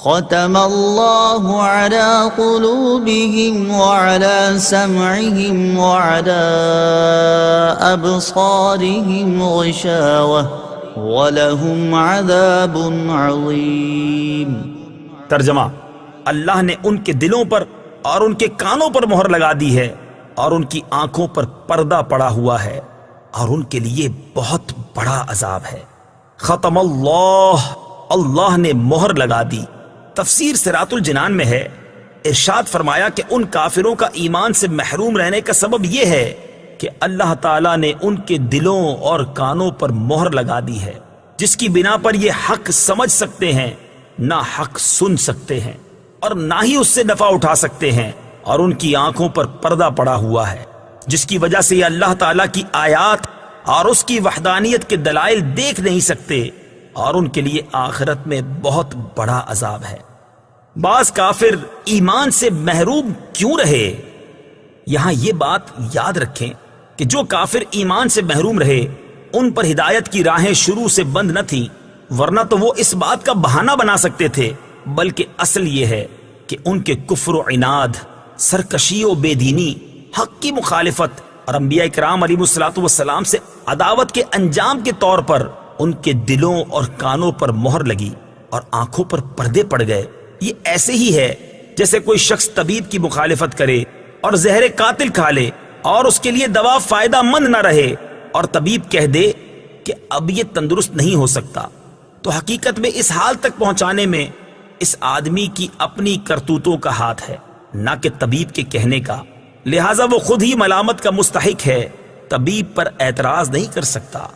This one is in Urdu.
ختم اللہ علی قلوبہم وعلی سمعہم وعلی ابصارہم غشاوہ وَلَهُمْ عَذَابٌ عَظِيمٌ۔ ترجمہ: اللہ نے ان کے دلوں پر اور ان کے کانوں پر مہر لگا دی ہے اور ان کی آنکھوں پر پردہ پڑا ہوا ہے اور ان کے لیے بہت بڑا عذاب ہے۔ ختم اللہ، اللہ نے مہر لگا دی۔ تفسیر صراط الجنان میں ہے، ارشاد فرمایا کہ ان کافروں کا ایمان سے محروم رہنے کا سبب یہ ہے کہ اللہ تعالیٰ نے ان کے دلوں اور کانوں پر مہر لگا دی ہے، جس کی بنا پر یہ حق سمجھ سکتے ہیں نہ حق سن سکتے ہیں اور نہ ہی اس سے نفع اٹھا سکتے ہیں، اور ان کی آنکھوں پر پردہ پڑا ہوا ہے، جس کی وجہ سے یہ اللہ تعالیٰ کی آیات اور اس کی وحدانیت کے دلائل دیکھ نہیں سکتے، اور ان کے لیے آخرت میں بہت بڑا عذاب ہے۔ بعض کافر ایمان سے محروم کیوں رہے؟ یہاں یہ بات یاد رکھیں کہ جو کافر ایمان سے محروم رہے ان پر ہدایت کی راہیں شروع سے بند نہ تھیں، ورنہ تو وہ اس بات کا بہانہ بنا سکتے تھے، بلکہ اصل یہ ہے کہ ان کے کفر و عناد، سرکشی و بے دینی، حق کی مخالفت اور انبیاء کرام علیہ الصلوۃ والسلام سے عداوت کے انجام کے طور پر ان کے دلوں اور کانوں پر مہر لگی اور آنکھوں پر پردے پڑ گئے۔ یہ ایسے ہی ہے جیسے کوئی شخص طبیب کی مخالفت کرے اور زہر قاتل کھا لے اور اس کے لیے دوا فائدہ مند نہ رہے، اور طبیب کہہ دے کہ اب یہ تندرست نہیں ہو سکتا، تو حقیقت میں اس حال تک پہنچانے میں اس آدمی کی اپنی کرتوتوں کا ہاتھ ہے، نہ کہ طبیب کے کہنے کا۔ لہٰذا وہ خود ہی ملامت کا مستحق ہے، طبیب پر اعتراض نہیں کر سکتا۔